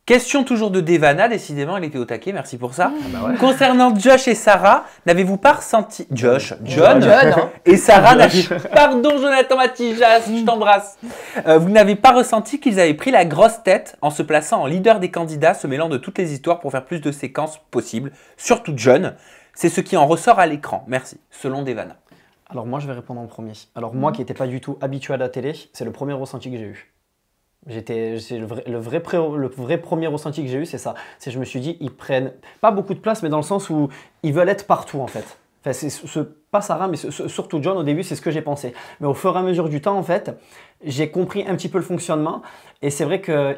Question toujours de Devana, décidément, elle était au taquet, merci pour ça. Ah bah ouais. Concernant Josh et Sarah, n'avez-vous pas ressenti... John John, hein. et Sarah Pardon Jonathan Matijas, je t'embrasse. Vous n'avez pas ressenti qu'ils avaient pris la grosse tête en se plaçant en leader des candidats, se mêlant de toutes les histoires pour faire plus de séquences possibles, surtout John. C'est ce qui en ressort à l'écran. Merci, selon Devana. Alors moi, je vais répondre en premier. Alors moi qui n'étais pas du tout habitué à la télé, c'est le premier ressenti que j'ai eu. C'est le vrai premier ressenti que j'ai eu, c'est ça. Je me suis dit, ils prennent pas beaucoup de place, mais dans le sens où ils veulent être partout en fait. Enfin, pas Sarah, mais surtout John, au début, c'est ce que j'ai pensé. Mais au fur et à mesure du temps, en fait, j'ai compris un petit peu le fonctionnement. Et c'est vrai que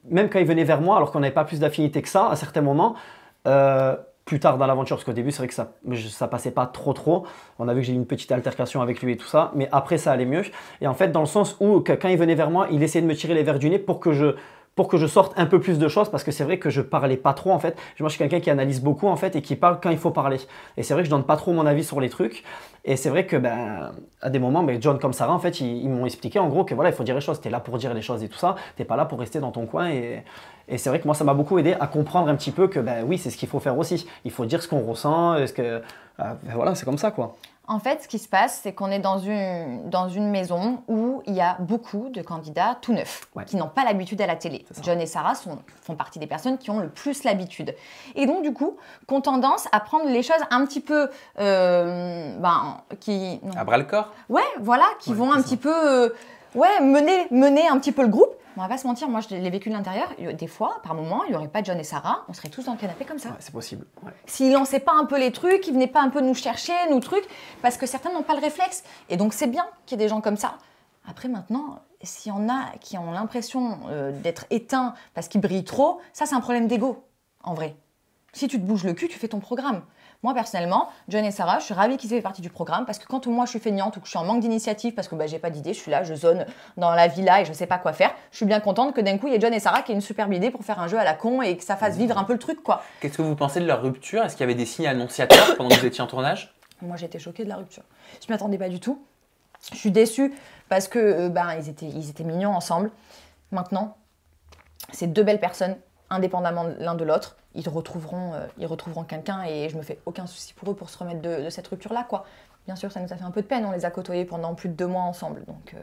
même quand il venait vers moi, alors qu'on n'avait pas plus d'affinité que ça, à certains moments, plus tard dans l'aventure, parce qu'au début, c'est vrai que ça passait pas trop. On a vu que j'ai eu une petite altercation avec lui et tout ça, mais après, ça allait mieux. Et en fait, dans le sens où, quand il venait vers moi, il essayait de me tirer les vers du nez pour que je sorte un peu plus de choses, parce que c'est vrai que je parlais pas trop, en fait. Moi, je suis quelqu'un qui analyse beaucoup, en fait, et qui parle quand il faut parler. Et c'est vrai que je donne pas trop mon avis sur les trucs. Et c'est vrai que, à des moments, John comme Sarah, en fait, ils m'ont expliqué, en gros, que voilà, il faut dire les choses. Tu es là pour dire les choses et tout ça. Tu n'es pas là pour rester dans ton coin. Et c'est vrai que moi, ça m'a beaucoup aidé à comprendre un petit peu que, oui, c'est ce qu'il faut faire aussi. Il faut dire ce qu'on ressent. Voilà, c'est comme ça, quoi. En fait, ce qui se passe, c'est qu'on est dans une maison où il y a beaucoup de candidats tout neufs, qui n'ont pas l'habitude à la télé. John et Sarah font partie des personnes qui ont le plus l'habitude. Et donc, du coup, qui ont tendance à prendre les choses un petit peu... À bras-le-corps. Ouais, voilà, qui vont un petit peu... mener un petit peu le groupe. On va pas se mentir, moi je l'ai vécu de l'intérieur. Des fois, par moment, il n'y aurait pas John et Sarah, on serait tous dans le canapé comme ça. Ouais, c'est possible. Ouais. S'ils lançaient pas un peu les trucs, ils venaient pas un peu nous chercher, nous trucs, parce que certains n'ont pas le réflexe. Et donc c'est bien qu'il y ait des gens comme ça. Après maintenant, s'il y en a qui ont l'impression d'être éteints parce qu'ils brillent trop, ça c'est un problème d'ego, en vrai. Si tu te bouges le cul, tu fais ton programme. Moi, personnellement, John et Sarah, je suis ravie qu'ils aient fait partie du programme parce que quand moi je suis feignante ou que je suis en manque d'initiative parce que j'ai pas d'idée, je suis là, je zone dans la villa et je sais pas quoi faire, je suis bien contente que d'un coup il y ait John et Sarah qui aient une superbe idée pour faire un jeu à la con et que ça fasse vivre un peu le truc, quoi. Qu'est-ce que vous pensez de leur rupture? Est-ce qu'il y avait des signes annonciateurs pendant que vous étiez en tournage? Moi, j'étais choquée de la rupture. Je m'y attendais pas du tout. Je suis déçue parce que ils étaient mignons ensemble. Maintenant, c'est deux belles personnes, indépendamment l'un de l'autre. Ils retrouveront quelqu'un et je me fais aucun souci pour eux pour se remettre de cette rupture-là, quoi. Bien sûr, ça nous a fait un peu de peine. On les a côtoyés pendant plus de 2 mois ensemble, donc...